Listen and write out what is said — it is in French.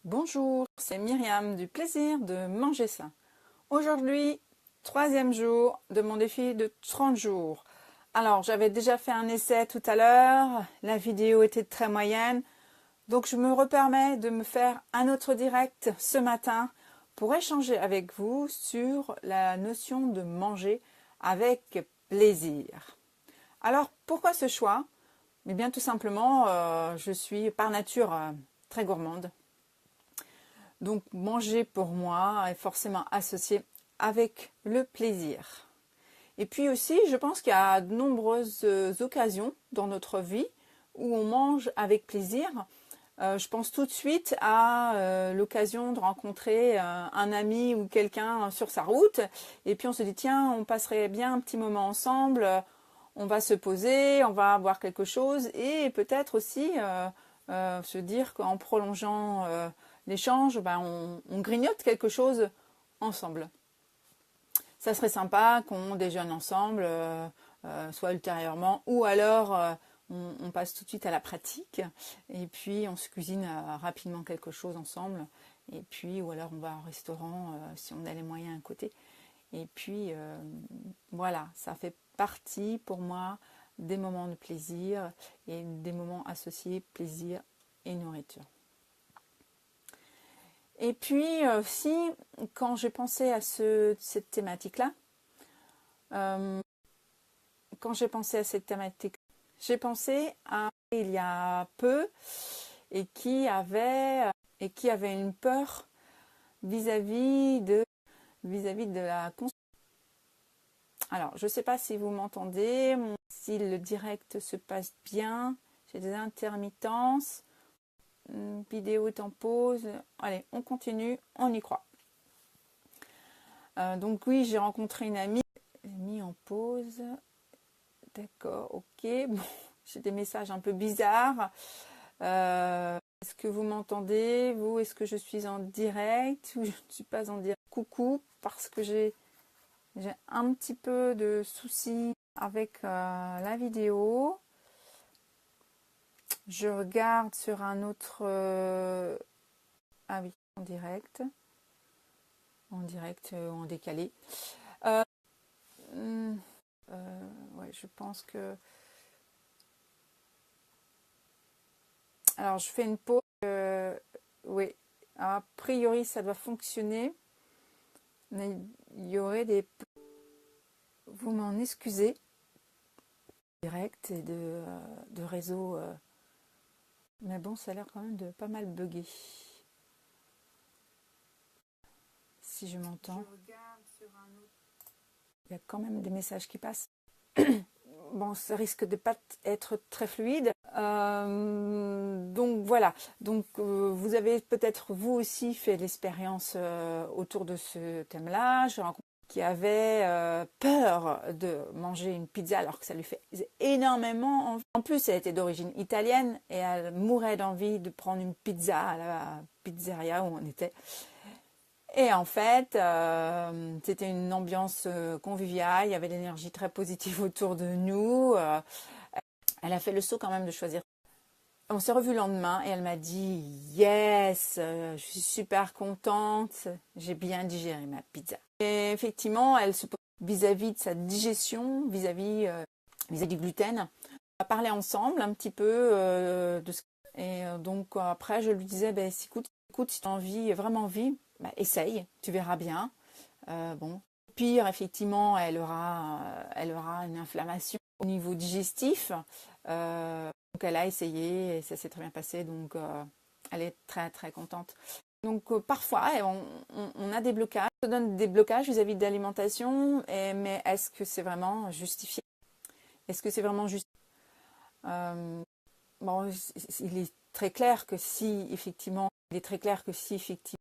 Bonjour, c'est Myriam du plaisir de manger sain. Aujourd'hui, troisième jour de mon défi de 30 jours. Alors, j'avais déjà fait un essai tout à l'heure, la vidéo était très moyenne, donc je me repermets de me faire un autre direct ce matin pour échanger avec vous sur la notion de manger avec plaisir. Alors, pourquoi ce choix? Eh bien, tout simplement, je suis par nature très gourmande. Donc manger pour moi est forcément associé avec le plaisir. Et puis aussi, je pense qu'il y a de nombreuses occasions dans notre vie où on mange avec plaisir. Je pense tout de suite à l'occasion de rencontrer un ami ou quelqu'un sur sa route. Et puis on se dit, tiens, on passerait bien un petit moment ensemble. On va se poser, on va boire quelque chose et peut-être aussi se dire qu'en prolongeant l'échange, on grignote quelque chose ensemble. Ça serait sympa qu'on déjeune ensemble, soit ultérieurement, ou alors on passe tout de suite à la pratique, et puis on se cuisine rapidement quelque chose ensemble, et puis ou alors on va au restaurant si on a les moyens à côté. Et puis voilà, ça fait partie pour moi des moments de plaisir et des moments associés plaisir et nourriture. Et puis aussi, quand j'ai pensé à cette thématique-là, j'ai pensé à il y a peu et qui avait une peur vis-à-vis de la construction. Alors, je ne sais pas si vous m'entendez, si le direct se passe bien, j'ai des intermittences, vidéo est en pause. Allez, on continue, on y croit. Donc oui, j'ai rencontré une amie, mis en pause. D'accord, ok. Bon, j'ai des messages un peu bizarres. Est-ce que vous m'entendez? Vous, est-ce que je suis en direct ou je ne suis pas en direct? Coucou, parce que j'ai un petit peu de soucis avec la vidéo. Je regarde sur un autre... Ah oui, en direct. En direct ou en décalé. Ouais, je pense que... Alors, je fais une pause. Oui, a priori, ça doit fonctionner. Mais il y aurait des... Vous m'en excusez. Direct et de réseau. Mais bon, ça a l'air quand même de pas mal bugger. Si je m'entends. Il y a quand même des messages qui passent. Bon, ça risque de pas être très fluide. Donc voilà. Donc vous avez peut-être vous aussi fait l'expérience autour de ce thème-là. Je rencontre qui avait peur de manger une pizza alors que ça lui fait énormément envie. En plus, elle était d'origine italienne et elle mourait d'envie de prendre une pizza à la pizzeria où on était. Et en fait, c'était une ambiance conviviale, il y avait de l'énergie très positive autour de nous. Elle a fait le saut quand même de choisir. On s'est revu le lendemain et elle m'a dit « Yes, je suis super contente, j'ai bien digéré ma pizza ». Et effectivement, elle se pose vis-à-vis de sa digestion, vis-à-vis du gluten. On a parlé ensemble un petit peu de ce... Et donc après, je lui disais bah, « Écoute, si tu as envie, vraiment envie, bah, essaye, tu verras bien. Bon. Pire, effectivement, elle aura une inflammation au niveau digestif. Donc elle a essayé et ça s'est très bien passé. Donc elle est très très contente. Donc parfois, on a des blocages. On se donne des blocages vis-à-vis de l'alimentation. Mais est-ce que c'est vraiment justifié? Est-ce que c'est vraiment justifié? Bon, il est très clair que si effectivement,